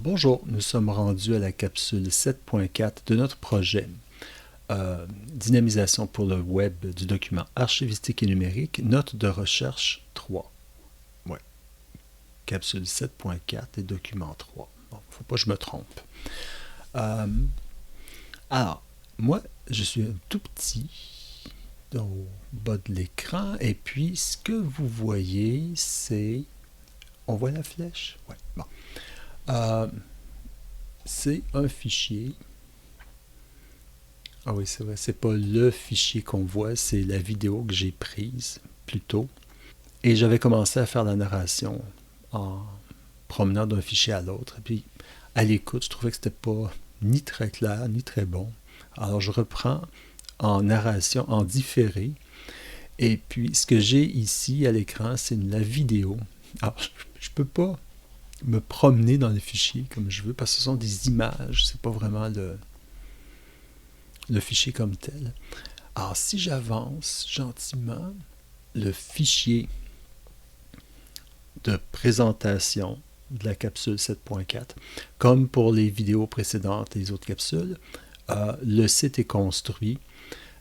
Bonjour, nous sommes rendus à la capsule 7.4 de notre projet Dynamisation pour le web du document archivistique et numérique, note de recherche 3. Ouais. Capsule 7.4 et document 3. Bon, faut pas que je me trompe. Alors, moi, je suis un tout petit au bas de l'écran et puis ce que vous voyez, c'est... On voit la flèche? Ouais, bon. C'est un fichier. Ah oui, c'est vrai, c'est pas le fichier qu'on voit, c'est la vidéo que j'ai prise plus tôt. Et j'avais commencé à faire la narration en promenant d'un fichier à l'autre. Et puis, à l'écoute, je trouvais que c'était pas ni très clair, ni très bon. Alors, je reprends en narration, en différé. Et puis, ce que j'ai ici à l'écran, c'est la vidéo. Alors, je peux pas me promener dans le fichier comme je veux, parce que ce sont des images, c'est pas vraiment le fichier comme tel. Alors, si j'avance gentiment, le fichier de présentation de la capsule 7.4, comme pour les vidéos précédentes et les autres capsules, le site est construit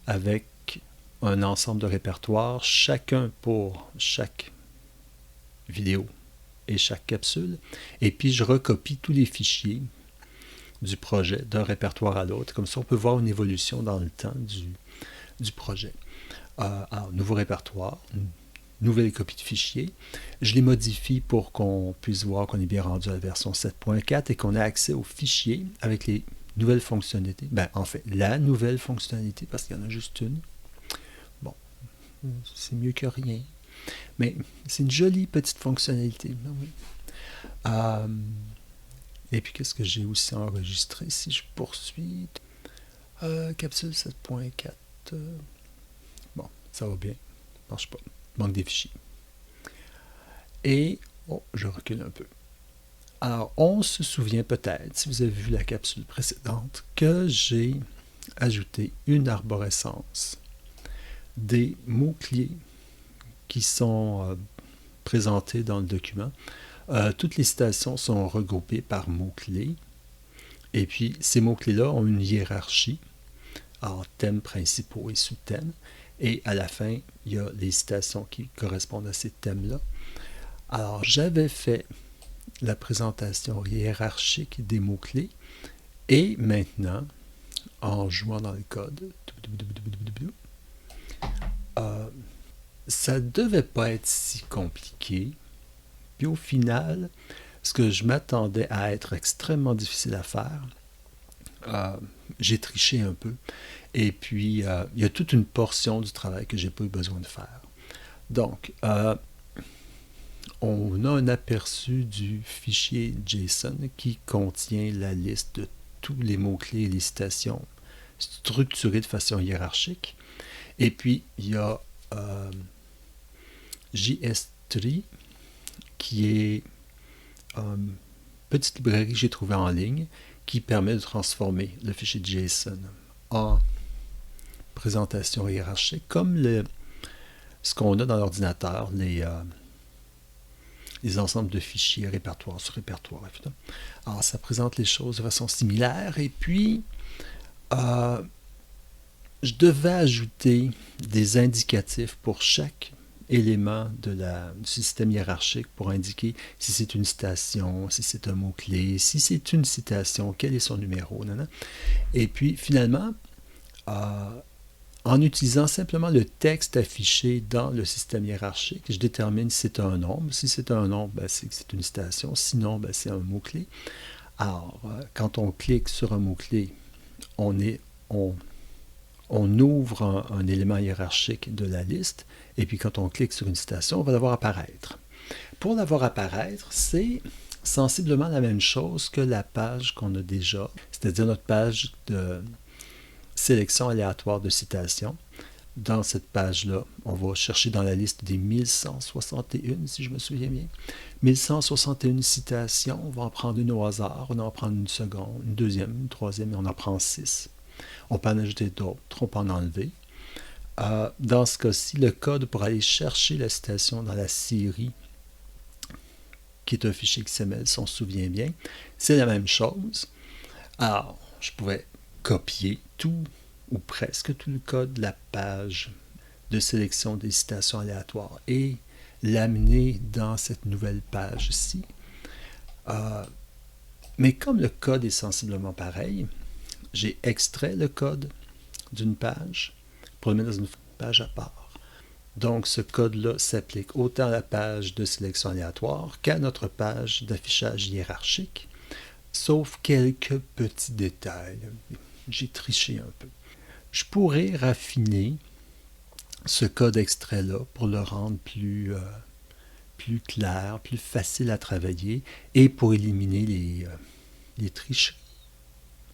avec un ensemble de répertoires, chacun pour chaque vidéo et chaque capsule, et puis je recopie tous les fichiers du projet d'un répertoire à l'autre. Comme ça, on peut voir une évolution dans le temps du projet. Alors, nouveau répertoire, nouvelle copie de fichier. Je les modifie pour qu'on puisse voir qu'on est bien rendu à la version 7.4 et qu'on a accès aux fichiers avec les nouvelles fonctionnalités. Ben, en fait, la nouvelle fonctionnalité, parce qu'il y en a juste une. Bon, c'est mieux que rien. Mais c'est une jolie petite fonctionnalité. Oui. Et puis, qu'est-ce que j'ai aussi enregistré si je poursuis? Capsule 7.4. Bon, ça va bien. Marche pas. Manque des fichiers. Et, je recule un peu. Alors, on se souvient peut-être, si vous avez vu la capsule précédente, que j'ai ajouté une arborescence des mots-clés qui sont présentés dans le document. Toutes les citations sont regroupées par mots-clés. Et puis, ces mots-clés-là ont une hiérarchie en thèmes principaux et sous-thèmes. Et à la fin, il y a les citations qui correspondent à ces thèmes-là. Alors, j'avais fait la présentation hiérarchique des mots-clés. Et maintenant, en jouant dans le code, ça ne devait pas être si compliqué. Puis au final, ce que je m'attendais à être extrêmement difficile à faire, j'ai triché un peu. Et puis, il y a toute une portion du travail que j'ai pas eu besoin de faire. Donc, on a un aperçu du fichier JSON qui contient la liste de tous les mots-clés et les citations structurées de façon hiérarchique. Et puis, il y a JS3 qui est une petite librairie que j'ai trouvée en ligne qui permet de transformer le fichier JSON en présentation hiérarchique, comme ce qu'on a dans l'ordinateur, les ensembles de fichiers, répertoire sur répertoire. Alors, ça présente les choses de façon similaire. Et puis, je devais ajouter des indicatifs pour chaque élément du système hiérarchique pour indiquer si c'est une citation, si c'est un mot-clé, si c'est une citation, quel est son numéro. Et puis, finalement, en utilisant simplement le texte affiché dans le système hiérarchique, je détermine si c'est un nombre. Si c'est un nombre, ben, c'est que c'est une citation. Sinon, ben, c'est un mot-clé. Alors, quand on clique sur un mot-clé, on ouvre un élément hiérarchique de la liste, et puis quand on clique sur une citation, on va la voir apparaître. Pour la voir apparaître, c'est sensiblement la même chose que la page qu'on a déjà, c'est-à-dire notre page de sélection aléatoire de citations. Dans cette page-là, on va chercher dans la liste des 1161, si je me souviens bien. 1161 citations, on va en prendre une au hasard, on en prend une seconde, une deuxième, une troisième, et on en prend 6. On peut en ajouter d'autres, on peut en enlever. Dans ce cas-ci, le code pour aller chercher la citation dans la série qui est un fichier XML, si on se souvient bien. C'est la même chose. Alors, je pouvais copier tout ou presque tout le code de la page de sélection des citations aléatoires et l'amener dans cette nouvelle page-ci. Mais comme le code est sensiblement pareil, j'ai extrait le code d'une page pour le mettre dans une page à part. Donc, ce code-là s'applique autant à la page de sélection aléatoire qu'à notre page d'affichage hiérarchique, sauf quelques petits détails. J'ai triché un peu. Je pourrais raffiner ce code extrait-là pour le rendre plus clair, plus facile à travailler et pour éliminer les tricheries,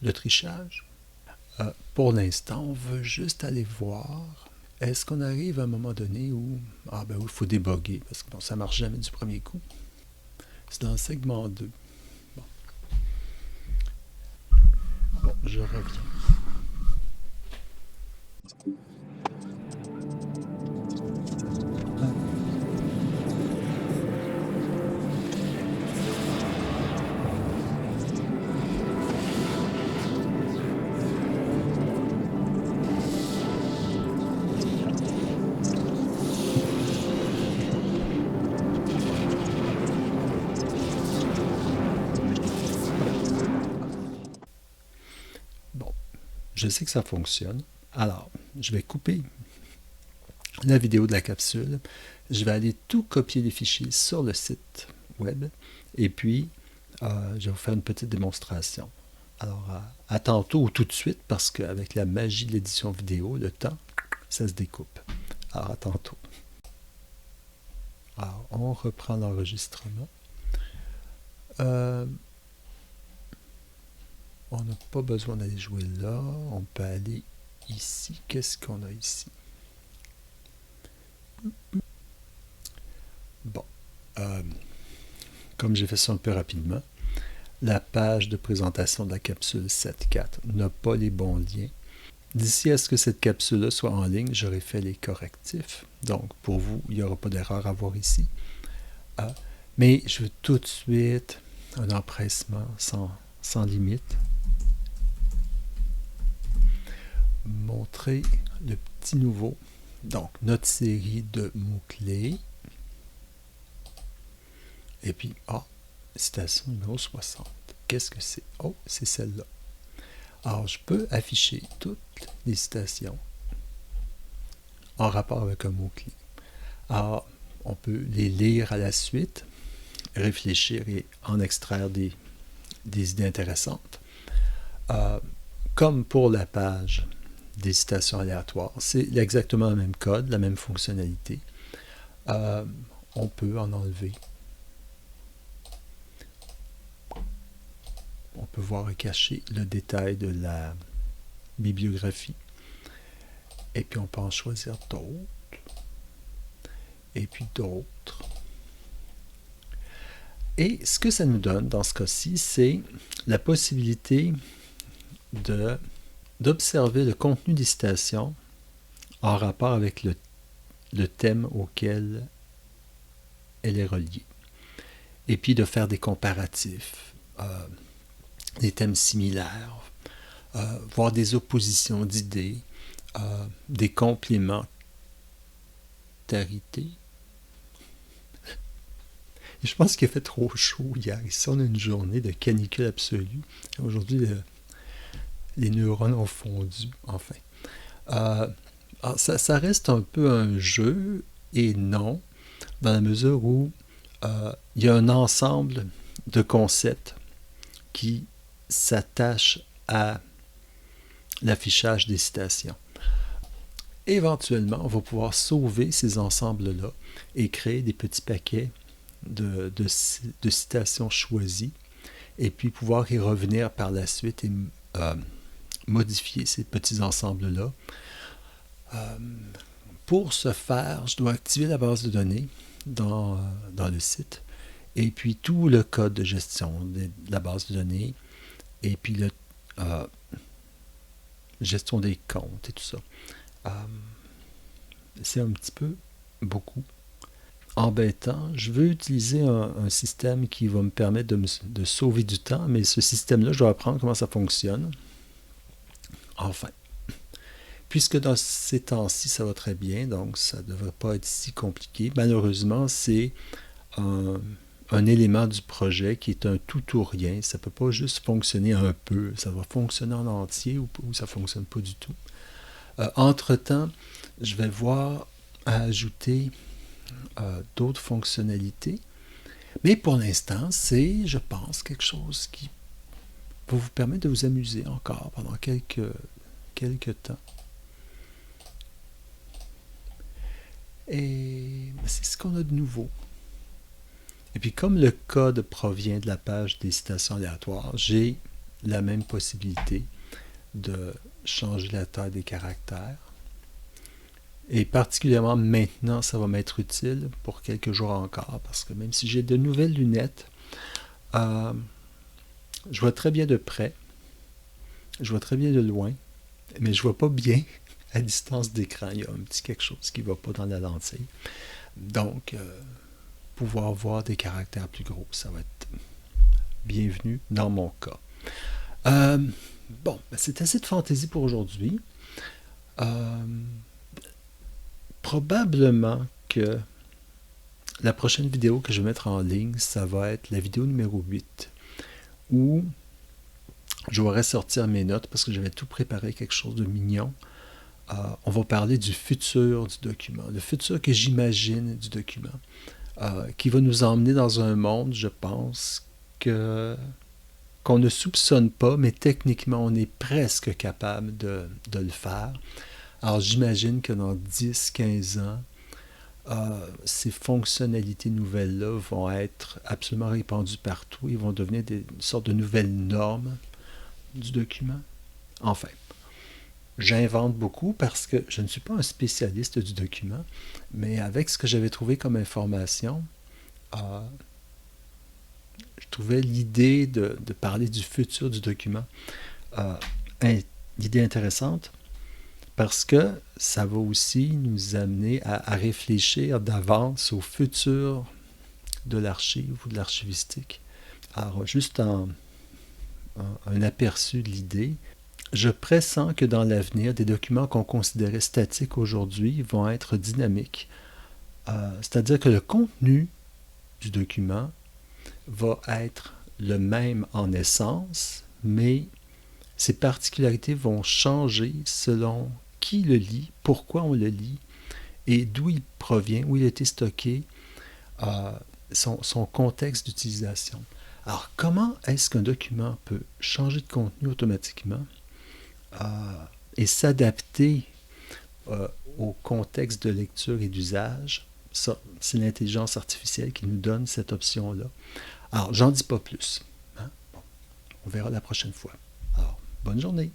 le trichage. Pour l'instant, on veut juste aller voir. Est-ce qu'on arrive à un moment donné où... Ah ben oui, il faut déboguer, parce que bon, ça ne marche jamais du premier coup. C'est dans le segment 2. Bon, je reviens. Bon, je sais que ça fonctionne. Alors, je vais couper la vidéo de la capsule. Je vais aller tout copier les fichiers sur le site web et puis je vais vous faire une petite démonstration. Alors, à tantôt ou tout de suite, parce qu'avec la magie de l'édition vidéo, le temps, ça se découpe. Alors, à tantôt. Alors, on reprend l'enregistrement. On n'a pas besoin d'aller jouer là. On peut aller ici. Qu'est-ce qu'on a ici? Bon. Comme j'ai fait ça un peu rapidement, la page de présentation de la capsule 7.4 n'a pas les bons liens. D'ici à ce que cette capsule-là soit en ligne, j'aurai fait les correctifs. Donc, pour vous, il n'y aura pas d'erreur à voir ici. Mais je veux tout de suite un empressement sans limite. Montrer le petit nouveau. Donc, notre série de mots-clés. Et puis, citation numéro 60. Qu'est-ce que c'est? Oh, c'est celle-là. Alors, je peux afficher toutes les citations en rapport avec un mot-clé. Alors, on peut les lire à la suite, réfléchir et en extraire des idées intéressantes. Comme pour la page des citations aléatoires, c'est exactement le même code, la même fonctionnalité. On peut en enlever. On peut voir et cacher le détail de la bibliographie. Et puis on peut en choisir d'autres. Et puis d'autres. Et ce que ça nous donne dans ce cas-ci, c'est la possibilité d'observer le contenu des citations en rapport avec le thème auquel elle est reliée. Et puis de faire des comparatifs, des thèmes similaires, voir des oppositions d'idées, des complémentarités. Et je pense qu'il a fait trop chaud hier. Ici, on a une journée de canicule absolue. Aujourd'hui, les neurones ont fondu, enfin. Ça reste un peu un jeu, et non, dans la mesure où il y a un ensemble de concepts qui s'attachent à l'affichage des citations. Éventuellement, on va pouvoir sauver ces ensembles-là et créer des petits paquets de citations choisies et puis pouvoir y revenir par la suite et modifier ces petits ensembles-là. Pour ce faire, je dois activer la base de données dans le site et puis tout le code de gestion de la base de données et puis le gestion des comptes et tout ça. C'est un petit peu beaucoup. embêtant. Je veux utiliser un système qui va me permettre de sauver du temps, mais ce système-là, je dois apprendre comment ça fonctionne. Enfin, puisque dans ces temps-ci, ça va très bien, donc ça ne devrait pas être si compliqué. Malheureusement, c'est un élément du projet qui est un tout ou rien. Ça ne peut pas juste fonctionner un peu. Ça va fonctionner en entier ou ça ne fonctionne pas du tout. Entre-temps, je vais voir à ajouter d'autres fonctionnalités. Mais pour l'instant, c'est, je pense, quelque chose qui va vous permettre de vous amuser encore pendant quelques temps. Et c'est ce qu'on a de nouveau. Et puis comme le code provient de la page des citations aléatoires, j'ai la même possibilité de changer la taille des caractères. Et particulièrement maintenant, ça va m'être utile pour quelques jours encore, parce que même si j'ai de nouvelles lunettes, je vois très bien de près, je vois très bien de loin, mais je vois pas bien à distance d'écran. Il y a un petit quelque chose qui ne va pas dans la lentille. Donc, pouvoir voir des caractères plus gros, ça va être bienvenu dans mon cas. Bon, c'est assez de fantaisie pour aujourd'hui. Probablement que la prochaine vidéo que je vais mettre en ligne, ça va être la vidéo numéro 8, où je vais ressortir mes notes parce que j'avais tout préparé, quelque chose de mignon. On va parler du futur du document, le futur que j'imagine du document, qui va nous emmener dans un monde, je pense, qu'on ne soupçonne pas, mais techniquement, on est presque capable de le faire. Alors, j'imagine que dans 10-15 ans, ces fonctionnalités nouvelles-là vont être absolument répandues partout. Ils vont devenir une sorte de nouvelles normes du document. Enfin, j'invente beaucoup parce que je ne suis pas un spécialiste du document, mais avec ce que j'avais trouvé comme information, je trouvais l'idée de parler du futur du document l'idée intéressante, parce que ça va aussi nous amener à réfléchir d'avance au futur de l'archive ou de l'archivistique. Alors, juste un aperçu de l'idée. Je pressens que dans l'avenir, des documents qu'on considérait statiques aujourd'hui vont être dynamiques. C'est-à-dire que le contenu du document va être le même en essence, mais ses particularités vont changer selon qui le lit, pourquoi on le lit, et d'où il provient, où il a été stocké, son contexte d'utilisation. Alors, comment est-ce qu'un document peut changer de contenu automatiquement et s'adapter au contexte de lecture et d'usage? Ça, c'est l'intelligence artificielle qui nous donne cette option-là. Alors, j'en dis pas plus. Hein? Bon, on verra la prochaine fois. Alors, bonne journée.